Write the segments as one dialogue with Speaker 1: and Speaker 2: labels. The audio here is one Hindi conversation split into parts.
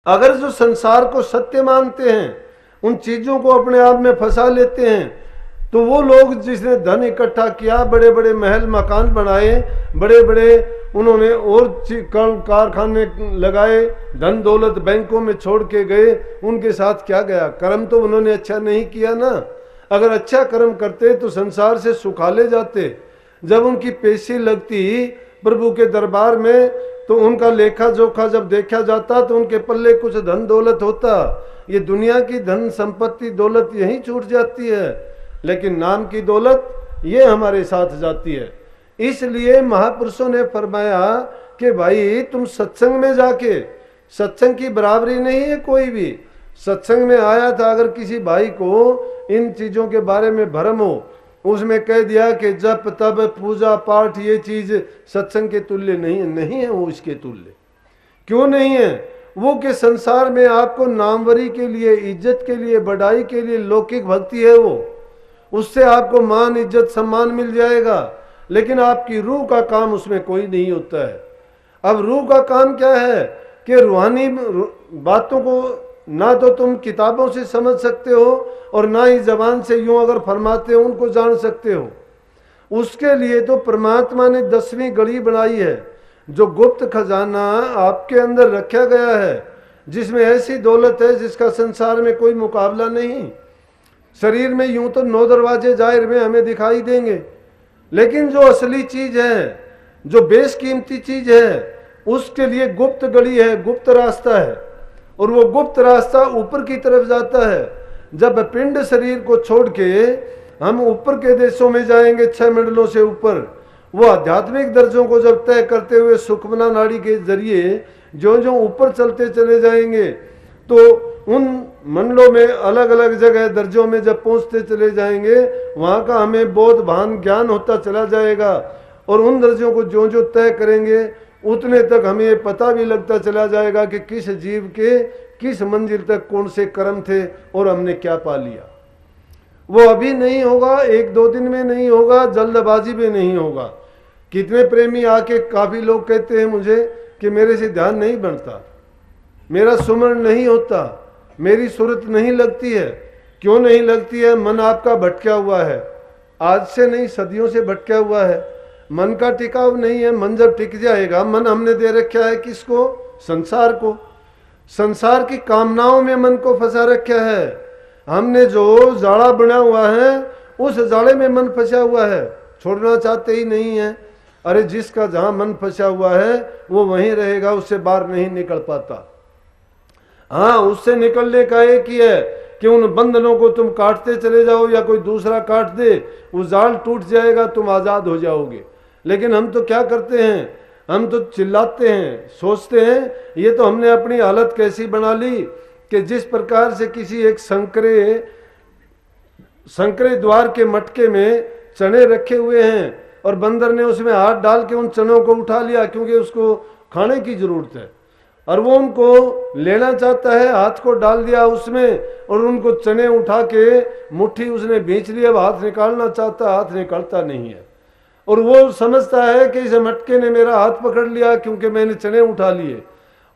Speaker 1: अगर जो संसार को सत्य मानते हैं, उन चीजों को अपने आप में फंसा लेते हैं, तो वो लोग जिसने धन इकट्ठा किया, बड़े बड़े महल मकान बनाए, बड़े बड़े उन्होंने और कारखाने लगाए, धन दौलत बैंकों में छोड़ के गए, उनके साथ क्या गया? कर्म तो उन्होंने अच्छा नहीं किया ना। अगर अच्छा कर्म करते तो संसार से सुखाले जाते। जब उनकी पेशी लगती प्रभु के दरबार में, तो उनका लेखा जोखा जब देखा जाता तो उनके पल्ले कुछ धन दौलत होता। ये दुनिया की धन संपत्ति दौलत यहीं छूट जाती है, लेकिन नाम की दौलत ये हमारे साथ जाती है। इसलिए महापुरुषों ने फरमाया कि भाई तुम सत्संग में जाके, सत्संग की बराबरी नहीं है कोई भी। सत्संग में आया था, अगर किसी भाई को इन चीजों के बारे में भ्रम हो, उसमें कह दिया कि जप तप पूजा पाठ ये चीज सत्संग के तुल्य नहीं है वो इसके तुल्य। क्यों नहीं है? वो के संसार में आपको नामवरी के लिए, इज्जत के लिए, बढ़ाई के लिए लौकिक भक्ति है, वो उससे आपको मान इज्जत सम्मान मिल जाएगा, लेकिन आपकी रूह का काम उसमें कोई नहीं होता है। अब रूह का काम क्या है कि रूहानी बातों को ना तो तुम किताबों से समझ सकते हो और ना ही जबान से यूं अगर फरमाते हो उनको जान सकते हो। उसके लिए तो परमात्मा ने 10वीं गढ़ी बनाई है, जो गुप्त खजाना आपके अंदर रखा गया है, जिसमें ऐसी दौलत है जिसका संसार में कोई मुकाबला नहीं। शरीर में यूं तो 9 दरवाजे जाहिर में हमें दिखाई देंगे, लेकिन जो असली चीज है, जो बेशकीमती चीज है, उसके लिए गुप्त गली है, गुप्त रास्ता है। और वो गुप्त रास्ता ऊपर की तरफ जाता है। जब पिंड शरीर को छोड़ के हम ऊपर के देशों में जाएंगे, 6 मंडलों से ऊपर, वो आध्यात्मिक दर्जों को जब तय करते हुए सुखमना नाड़ी के जरिए जो जो ऊपर चलते चले जाएंगे, तो उन मंडलों में अलग अलग जगह दर्जों में जब पहुंचते चले जाएंगे, वहां का हमें बोध भान ज्ञान होता चला जाएगा। और उन दर्जों को जो जो तय करेंगे उतने तक हमें ये पता भी लगता चला जाएगा कि किस जीव के किस मंजिल तक कौन से कर्म थे और हमने क्या पा लिया। वो अभी नहीं होगा, 1-2 दिन में नहीं होगा, जल्दबाजी में नहीं होगा। कितने प्रेमी आके, काफी लोग कहते हैं मुझे कि मेरे से ध्यान नहीं बनता, मेरा सुमरण नहीं होता, मेरी सूरत नहीं लगती है। क्यों नहीं लगती है? मन आपका भटका हुआ है, आज से नहीं सदियों से भटका हुआ है। मन का टिकाव नहीं है। मन जब टिक जाएगा, मन हमने दे रखा है किसको? संसार को। संसार की कामनाओं में मन को फंसा रखा है। हमने जो जाड़ा बना हुआ है उस जाड़े में मन फंसा हुआ है, छोड़ना चाहते ही नहीं है। अरे जिसका जहां मन फंसा हुआ है वो वहीं रहेगा, उससे बाहर नहीं निकल पाता। हाँ, उससे निकलने का एक ही है कि उन बंधनों को तुम काटते चले जाओ या कोई दूसरा काट दे, वो जाल टूट जाएगा, तुम आजाद हो जाओगे। लेकिन हम तो क्या करते हैं? हम तो चिल्लाते हैं, सोचते हैं ये तो हमने अपनी हालत कैसी बना ली कि जिस प्रकार से किसी एक संकरे द्वार के मटके में चने रखे हुए हैं और बंदर ने उसमें हाथ डाल के उन चनों को उठा लिया, क्योंकि उसको खाने की जरूरत है, और वो उनको लेना चाहता है, हाथ को डाल दिया उसमें और उनको चने उठा के मुट्ठी उसने बेच लिया। अब हाथ निकालना चाहता, हाथ निकलता नहीं है। और वो समझता है कि इस मटके ने मेरा हाथ पकड़ लिया क्योंकि मैंने चने उठा लिए,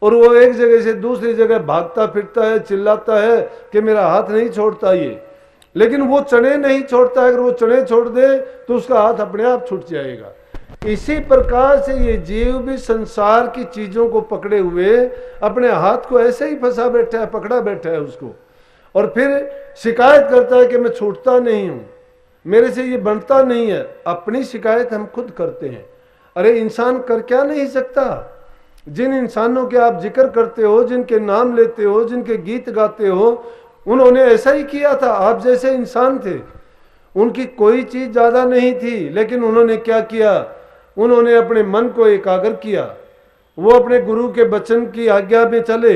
Speaker 1: और वो एक जगह से दूसरी जगह भागता फिरता है, चिल्लाता है कि मेरा हाथ नहीं छोड़ता ये, लेकिन वो चने नहीं छोड़ता। अगर वो चने छोड़ दे तो उसका हाथ अपने आप छूट जाएगा। इसी प्रकार से ये जीव भी संसार की चीजों को पकड़े हुए अपने हाथ को ऐसे ही फंसा बैठा है, पकड़ा बैठा है उसको, और फिर शिकायत करता है कि मैं छूटता नहीं हूं, मेरे से ये बनता नहीं है। अपनी शिकायत हम खुद करते हैं। अरे इंसान कर क्या नहीं सकता? जिन इंसानों के आप जिक्र करते हो, जिनके नाम लेते हो, जिनके गीत गाते हो, उन्होंने ऐसा ही किया था। आप जैसे इंसान थे, उनकी कोई चीज ज्यादा नहीं थी, लेकिन उन्होंने क्या किया? उन्होंने अपने मन को एकाग्र किया। वो अपने गुरु के वचन की आज्ञा में चले,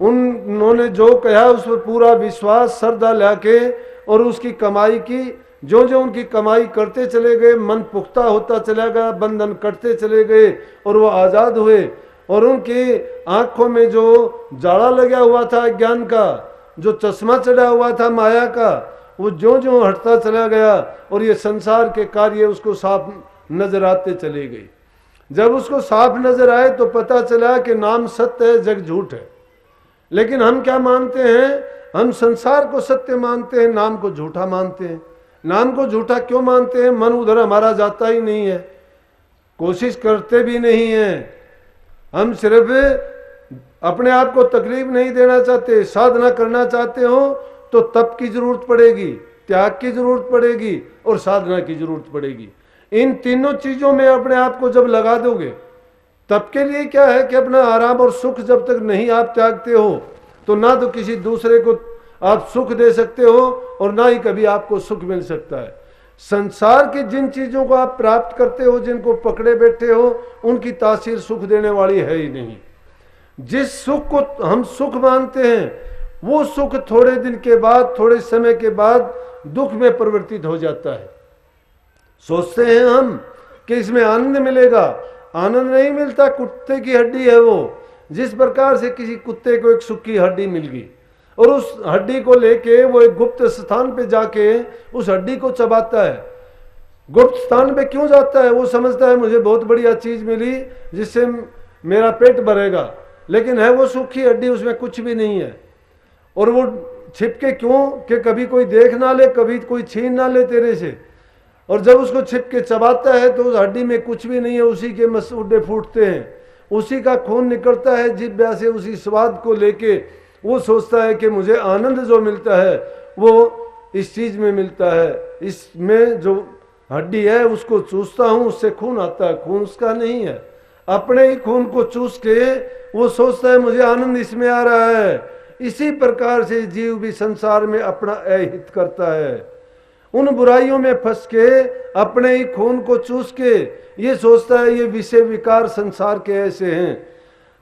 Speaker 1: उन्होंने जो कहा उस पर पूरा विश्वास श्रद्धा लाके और उसकी कमाई की। जो जो उनकी कमाई करते चले गए, मन पुख्ता होता चला गया, बंधन कटते चले गए और वो आजाद हुए। और उनकी आंखों में जो जाड़ा लगा हुआ था ज्ञान का, जो चश्मा चढ़ा हुआ था माया का, वो जो जो हटता चला गया और ये संसार के कार्य उसको साफ नजर आते चले गए। जब उसको साफ नजर आए तो पता चला कि नाम सत्य है, जग झूठ है। लेकिन हम क्या मानते हैं? हम संसार को सत्य मानते हैं, नाम को झूठा मानते हैं। नाम को झूठा क्यों मानते हैं? मन उधर हमारा जाता ही नहीं है, कोशिश करते भी नहीं है। हम सिर्फ अपने आप को तकलीफ नहीं देना चाहते। साधना करना चाहते हो तो तप की जरूरत पड़ेगी, त्याग की जरूरत पड़ेगी और साधना की जरूरत पड़ेगी। इन तीनों चीजों में अपने आप को जब लगा दोगे, तप के लिए क्या है कि अपना आराम और सुख जब तक नहीं आप त्यागते हो तो ना तो किसी दूसरे को आप सुख दे सकते हो और ना ही कभी आपको सुख मिल सकता है। संसार की जिन चीजों को आप प्राप्त करते हो, जिनको पकड़े बैठे हो, उनकी तासीर सुख देने वाली है ही नहीं। जिस सुख को हम सुख मानते हैं वो सुख थोड़े दिन के बाद, थोड़े समय के बाद दुख में परिवर्तित हो जाता है। सोचते हैं हम कि इसमें आनंद मिलेगा, आनंद नहीं मिलता। कुत्ते की हड्डी है वो। जिस प्रकार से किसी कुत्ते को एक सूखी हड्डी मिल गई और उस हड्डी को लेके वो एक गुप्त स्थान पे जाके उस हड्डी को चबाता है। गुप्त स्थान पे क्यों जाता है? वो समझता है मुझे बहुत बढ़िया चीज मिली जिससे मेरा पेट भरेगा, लेकिन है वो सूखी हड्डी, उसमें कुछ भी नहीं है। और वो छिपके क्यों? कि कभी कोई देख ना ले, कभी कोई छीन ना ले तेरे से। और जब उसको छिपके चबाता है तो उस हड्डी में कुछ भी नहीं है, उसी के मसूड़े फूटते हैं, उसी का खून निकलता है जिब्या से, उसी स्वाद को लेके वो सोचता है कि मुझे आनंद जो मिलता है वो इस चीज में मिलता है। इसमें जो हड्डी है उसको चूसता हूं, उससे खून आता है, खून उसका नहीं है। अपने ही खून को चूस के वो सोचता है मुझे आनंद इसमें आ रहा है। इसी प्रकार से जीव भी संसार में अपना अहित करता है। उन बुराइयों में फंस के अपने ही खून को चूस के ये सोचता है ये विषय विकार संसार के ऐसे हैं।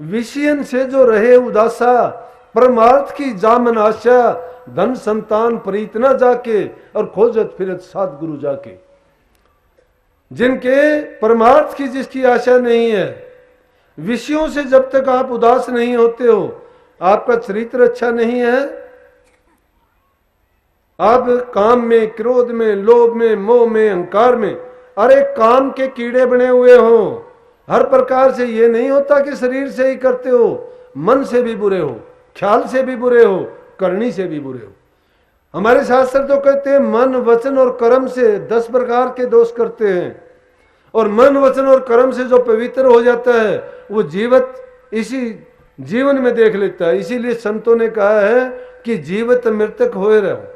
Speaker 1: विषयन से जो रहे उदासा, परमार्थ की जामन आशा, धन संतान प्रीत न जाके और खोजत फिरत सद्गुरु जाके। जिनके परमार्थ की जिसकी आशा नहीं है, विषयों से जब तक आप उदास नहीं होते हो, आपका चरित्र अच्छा नहीं है, आप काम में, क्रोध में, लोभ में, मोह में, अहंकार में, अरे काम के कीड़े बने हुए हो। हर प्रकार से ये नहीं होता कि शरीर से ही करते हो, मन से भी बुरे हो, ख्याल से भी बुरे हो, करनी से भी बुरे हो। हमारे शास्त्र तो कहते हैं मन, वचन और कर्म से 10 प्रकार के दोष करते हैं। और मन, वचन और कर्म से जो पवित्र हो जाता है वो जीवत इसी जीवन में देख लेता है। इसीलिए संतों ने कहा है कि जीवत मृतक होए रहो।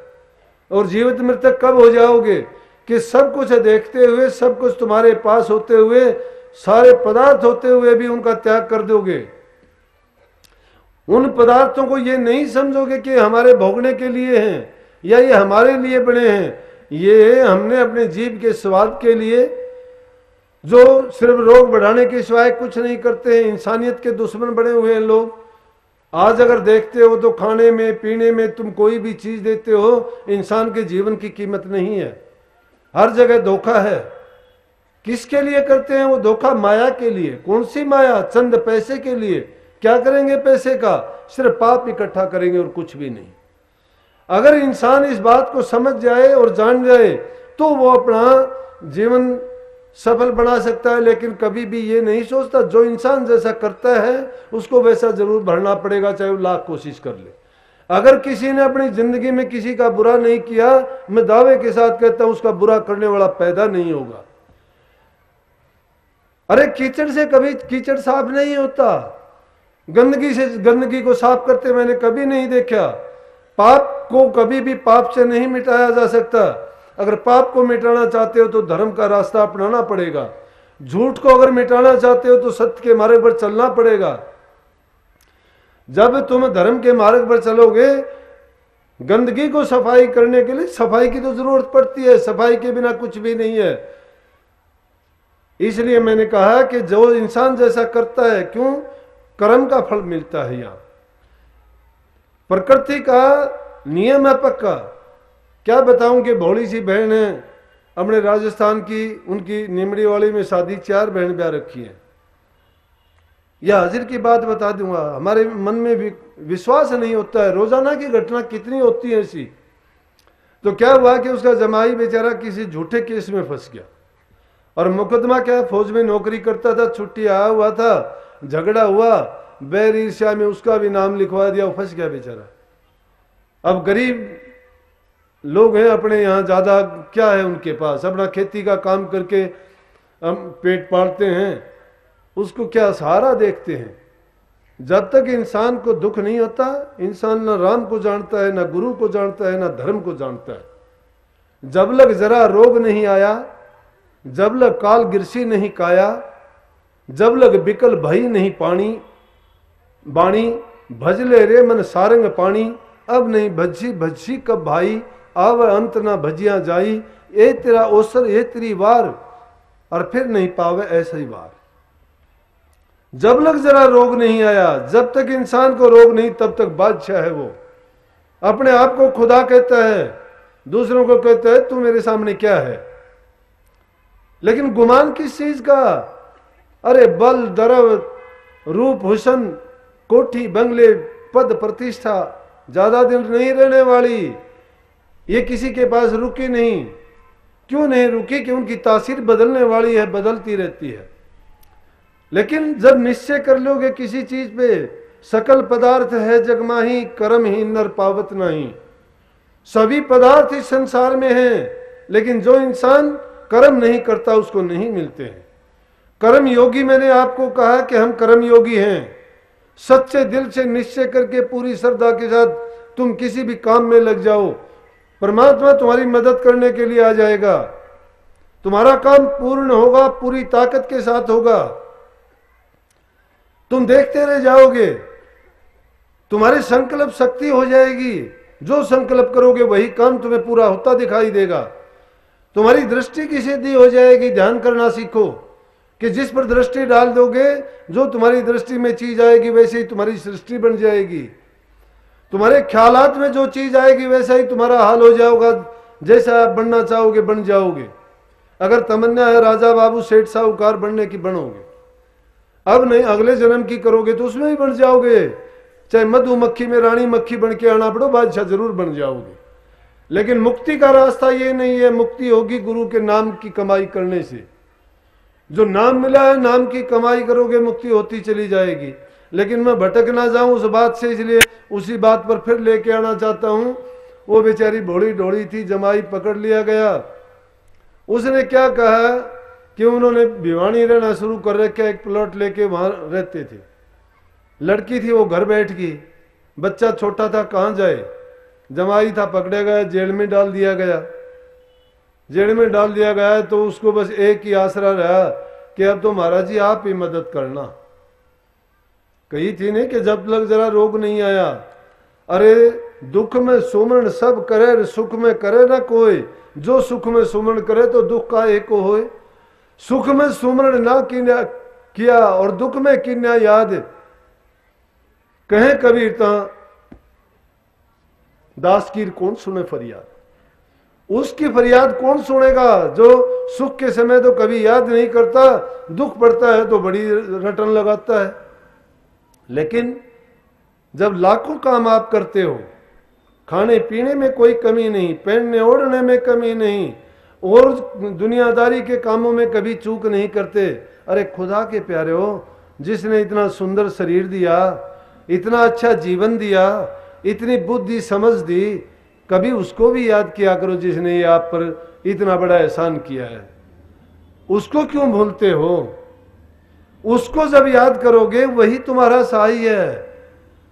Speaker 1: और जीवित मृतक कब हो जाओगे? कि सब कुछ देखते हुए, सब कुछ तुम्हारे पास होते हुए, सारे पदार्थ होते हुए भी उनका त्याग कर दोगे। उन पदार्थों को ये नहीं समझोगे कि हमारे भोगने के लिए हैं या ये हमारे लिए बने हैं। ये हमने अपने जीव के स्वाद के लिए, जो सिर्फ रोग बढ़ाने के सिवाय कुछ नहीं करते हैं। इंसानियत के दुश्मन बने हुए हैं लोग। आज अगर देखते हो तो खाने में, पीने में तुम कोई भी चीज देते हो, इंसान के जीवन की कीमत नहीं है। हर जगह धोखा है। किसके लिए करते हैं वो धोखा? माया के लिए। कौन सी माया? चंद पैसे के लिए। क्या करेंगे पैसे का? सिर्फ पाप इकट्ठा करेंगे और कुछ भी नहीं। अगर इंसान इस बात को समझ जाए और जान जाए तो वो अपना जीवन सफल बना सकता है। लेकिन कभी भी ये नहीं सोचता, जो इंसान जैसा करता है उसको वैसा जरूर भरना पड़ेगा, चाहे वो लाख कोशिश कर ले। अगर किसी ने अपनी जिंदगी में किसी का बुरा नहीं किया, मैं दावे के साथ कहता हूं उसका बुरा करने वाला पैदा नहीं होगा। अरे कीचड़ से कभी कीचड़ साफ नहीं होता, गंदगी से गंदगी को साफ करते मैंने कभी नहीं देखा। पाप को कभी भी पाप से नहीं मिटाया जा सकता। अगर पाप को मिटाना चाहते हो तो धर्म का रास्ता अपनाना पड़ेगा। झूठ को अगर मिटाना चाहते हो तो सत्य के मार्ग पर चलना पड़ेगा। जब तुम धर्म के मार्ग पर चलोगे, गंदगी को सफाई करने के लिए सफाई की तो जरूरत पड़ती है, सफाई के बिना कुछ भी नहीं है। इसलिए मैंने कहा कि जो इंसान जैसा करता है, क्यों? कर्म का फल मिलता है। यहां प्रकृति का नियम है पक्का। क्या बताऊं कि भोली सी बहन है अपने राजस्थान की, उनकी निमड़ी वाली में शादी, 4 बहन ब्याह रखी है। यह हाजिर की बात बता दूंगा, हमारे मन में भी विश्वास नहीं होता है। रोजाना की घटना कितनी होती है ऐसी। तो क्या हुआ कि उसका जमाई बेचारा किसी झूठे केस में फंस गया और मुकदमा क्या, फौज में नौकरी करता था, छुट्टी आया हुआ था, झगड़ा हुआ, बैर ईर्ष्या में उसका भी नाम लिखवा दिया, वो फंस गया बेचारा। अब गरीब लोग हैं अपने यहाँ, ज्यादा क्या है उनके पास, अपना खेती का काम करके हम पेट पालते हैं, उसको क्या सहारा देखते हैं। जब तक इंसान को दुख नहीं होता, इंसान न राम को जानता है, न गुरु को जानता है, न धर्म को जानता है। जब लग जरा रोग नहीं आया, जब लग काल गिरसी नहीं काया, जब लग बिकल भई नहीं पानी बाणी, भजले रे मन सारंग पानी, अब नहीं भजी भजी कब भाई, आव अंत ना भजिया जाई, ए तेरा ओसर ए तेरी वार, और फिर नहीं पावे ऐसा ही वार। जब लग जरा रोग नहीं आया, जब तक इंसान को रोग नहीं तब तक बादशाह है वो। अपने आप को खुदा कहता है, दूसरों को कहता है तू मेरे सामने क्या है। लेकिन गुमान किस चीज का? अरे बल दरव रूप हुसन, कोठी बंगले पद प्रतिष्ठा ज्यादा दिन नहीं रहने वाली, ये किसी के पास रुकी नहीं। क्यों नहीं रुकी? कि उनकी तासीर बदलने वाली है, बदलती रहती है। लेकिन जब निश्चय कर लोगे किसी चीज पे, सकल पदार्थ है जगमाही, कर्म ही नर पावत नहीं। सभी पदार्थ इस संसार में हैं, लेकिन जो इंसान कर्म नहीं करता उसको नहीं मिलते हैं। कर्म योगी, मैंने आपको कहा कि हम कर्म योगी हैं। सच्चे दिल से निश्चय करके पूरी श्रद्धा के साथ तुम किसी भी काम में लग जाओ, परमात्मा तुम्हारी मदद करने के लिए आ जाएगा। तुम्हारा काम पूर्ण होगा, पूरी ताकत के साथ होगा। तुम देखते रह जाओगे, तुम्हारी संकल्प शक्ति हो जाएगी। जो संकल्प करोगे वही काम तुम्हें पूरा होता दिखाई देगा। तुम्हारी दृष्टि की सिद्धि हो जाएगी। ध्यान करना सीखो कि जिस पर दृष्टि डाल दोगे, जो तुम्हारी दृष्टि में चीज आएगी वैसे ही तुम्हारी सृष्टि बन जाएगी। तुम्हारे ख्यालात में जो चीज आएगी वैसा ही तुम्हारा हाल हो जाएगा। जैसा आप बनना चाहोगे बन जाओगे। अगर तमन्ना है राजा बाबू सेठ साहूकार बनने की, बनोगे। अब नहीं, अगले जन्म की करोगे तो उसमें ही बन जाओगे। चाहे मधुमक्खी में रानी मक्खी बन के आना पड़ो, बादशाह जरूर बन जाओगे। लेकिन मुक्ति का रास्ता ये नहीं है। मुक्ति होगी गुरु के नाम की कमाई करने से। जो नाम मिला है, नाम की कमाई करोगे, मुक्ति होती चली जाएगी। लेकिन मैं भटक ना जाऊं उस बात से, इसलिए उसी बात पर फिर लेके आना चाहता हूं। वो बेचारी भोली ढोली थी, जमाई पकड़ लिया गया। उसने क्या कहा कि उन्होंने भिवानी रहना शुरू कर रखा, एक प्लॉट लेके वहां रहते थे। लड़की थी, वो घर बैठ गई। बच्चा छोटा था, कहां जाए। जमाई था, पकड़ा गया, जेल में डाल दिया गया। जेल में डाल दिया गया तो उसको बस एक ही आसरा रहा कि अब तो महाराज जी आप ही मदद करना। कही थी ने कि जब तक जरा रोग नहीं आया। अरे दुख में सुमरण सब करे, सुख में करे ना कोई। जो सुख में सुमरण करे तो दुख का एक होए। सुख में सुमरण ना किया और दुख में किन्या याद। कहे कबीर ता दास की कौन सुने फरियाद। उसकी फरियाद कौन सुनेगा जो सुख के समय तो कभी याद नहीं करता, दुख पड़ता है तो बड़ी रटन लगाता है। लेकिन जब लाखों काम आप करते हो, खाने पीने में कोई कमी नहीं, पहनने ओढ़ने में कमी नहीं, और दुनियादारी के कामों में कभी चूक नहीं करते। अरे खुदा के प्यारे हो, जिसने इतना सुंदर शरीर दिया, इतना अच्छा जीवन दिया, इतनी बुद्धि समझ दी, कभी उसको भी याद किया करो जिसने ये आप पर इतना बड़ा एहसान किया है। उसको क्यों भूलते हो? उसको जब याद करोगे वही तुम्हारा सहाय है।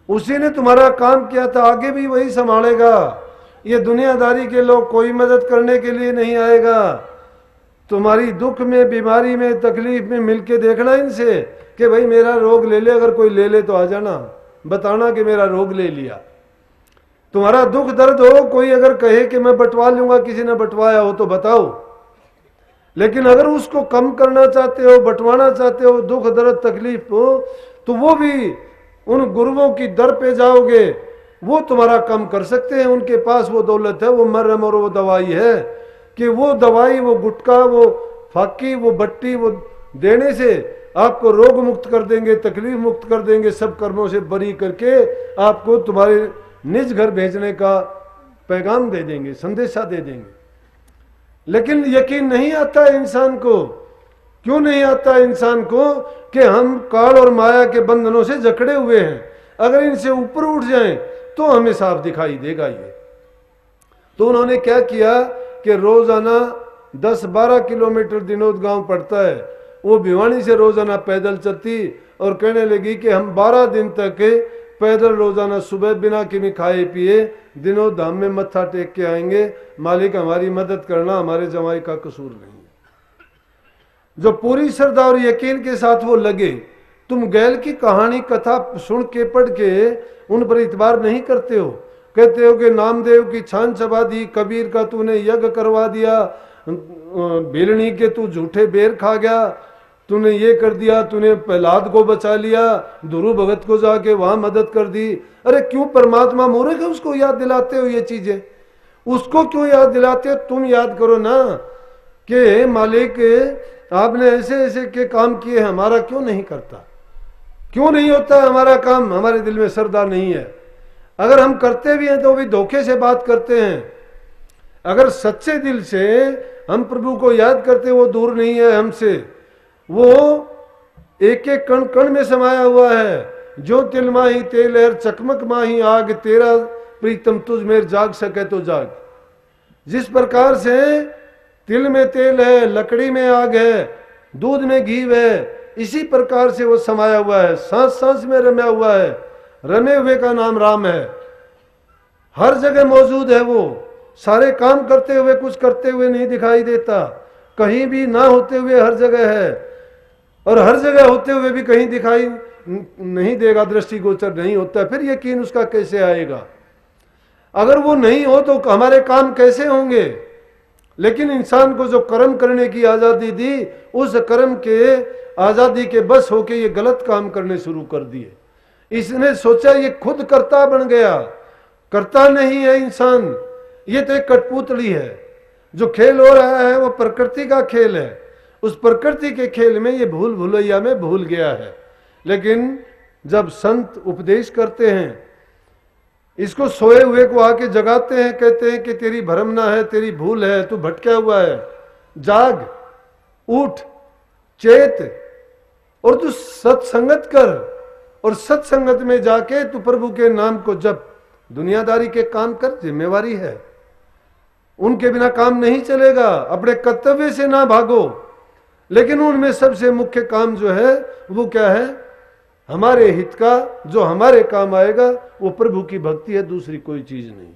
Speaker 1: उसी ने तुम्हारा काम किया था, आगे भी वही संभालेगा। ये दुनियादारी के लोग कोई मदद करने के लिए नहीं आएगा। तुम्हारी दुख में, बीमारी में, तकलीफ में मिलके देखना इनसे कि भाई मेरा रोग ले ले। अगर कोई ले ले तो आ जाना, बताना कि मेरा रोग ले लिया। तुम्हारा दुख दर्द हो, कोई अगर कहे कि मैं बंटवा लूंगा, किसी ने बंटवाया हो तो बताओ। लेकिन अगर उसको कम करना चाहते हो, बंटवाना चाहते हो, दुख दर्द तकलीफ हो, तो वो भी उन गुरुओं की दर पे जाओगे, वो तुम्हारा कम कर सकते हैं। उनके पास वो दौलत है, वो मरहम और वो दवाई है कि वो दवाई, वो गुटका, वो फाकी, वो बट्टी, वो देने से आपको रोग मुक्त कर देंगे, तकलीफ मुक्त कर देंगे, सब कर्मों से बरी करके आपको तुम्हारे निज घर भेजने का पैगाम दे देंगे, संदेशा दे देंगे। लेकिन यकीन नहीं आता है इंसान को क्यों नहीं आता इंसान को कि हम काल और माया के बंधनों से जकड़े हुए हैं, अगर इनसे ऊपर उठ जाएं तो हमें साफ दिखाई देगा ये। तो उन्होंने क्या किया कि रोजाना 10-12 किलोमीटर दिनोद गांव पड़ता है, वो भिवानी से रोजाना पैदल चलती और कहने लगी कि हम 12 दिन तक पैदल रोजाना सुबह बिना किन्हीं खाए पिए दिनोद धाम में मत्था टेक के आएंगे, मालिक हमारी मदद करना, हमारे जमाई का कसूर नहीं। जो पूरी श्रद्धा और यकीन के साथ वो लगे, तुम गैल की कहानी कथा सुन के पढ़ के उन पर इतबार नहीं करते हो, कहते हो कि नामदेव की छान चबा दी, कबीर का तूने यज्ञ करवा दिया, भीलनी के तू झूठे बेर खा गया, तूने ये कर दिया, तूने प्रहलाद को बचा लिया, ध्रुव भगत को जाके वहां मदद कर दी। अरे क्यों परमात्मा मूर्ख है, उसको याद दिलाते हो ये चीजें, उसको क्यों याद दिलाते हो? तुम याद करो ना कि मालिक आपने ऐसे ऐसे के काम किए, हमारा क्यों नहीं करता, क्यों नहीं होता हमारा काम? हमारे दिल में श्रद्धा नहीं है। अगर हम करते भी हैं तो भी धोखे से बात करते हैं। अगर सच्चे दिल से हम प्रभु को याद करते, वो दूर नहीं है हमसे, वो एक एक कण कण में समाया हुआ है। जो तिल माही तेल है, चकमक माही आग, तेरा प्रीतम तुझ में जाग सके तो जाग। जिस प्रकार से तिल में तेल है, लकड़ी में आग है, दूध में घी है, इसी प्रकार से वो समाया हुआ है, सांस सांस में रमा हुआ है। रमे हुए का नाम राम है, हर जगह मौजूद है। वो सारे काम करते हुए कुछ करते हुए नहीं दिखाई देता, कहीं भी ना होते हुए हर जगह है, और हर जगह होते हुए भी कहीं दिखाई नहीं देगा, दृष्टिगोचर नहीं होता। फिर यकीन उसका कैसे आएगा? अगर वो नहीं हो तो हमारे काम कैसे होंगे? लेकिन इंसान को जो कर्म करने की आजादी दी, उस कर्म के आजादी के बस होके ये गलत काम करने शुरू कर दिए। इसने सोचा ये खुद कर्ता बन गया, कर्ता नहीं है इंसान, ये तो एक कठपुतली है। जो खेल हो रहा है वो प्रकृति का खेल है, उस प्रकृति के खेल में ये भूल भुलैया में भूल गया है। लेकिन जब संत उपदेश करते हैं, इसको सोए हुए को आके जगाते हैं, कहते हैं कि तेरी भ्रमना है, तेरी भूल है, तू भटका हुआ है, जाग, उठ, चेत, और तू सत्संगत कर, और सत्संगत में जाके तू प्रभु के नाम को जप, दुनियादारी के काम कर, जिम्मेवारी है, उनके बिना काम नहीं चलेगा। अपने कर्तव्य से ना भागो, लेकिन उनमें सबसे मुख्य काम जो है वो क्या है? हमारे हित का, जो हमारे काम आएगा वो प्रभु की भक्ति है, दूसरी कोई चीज नहीं।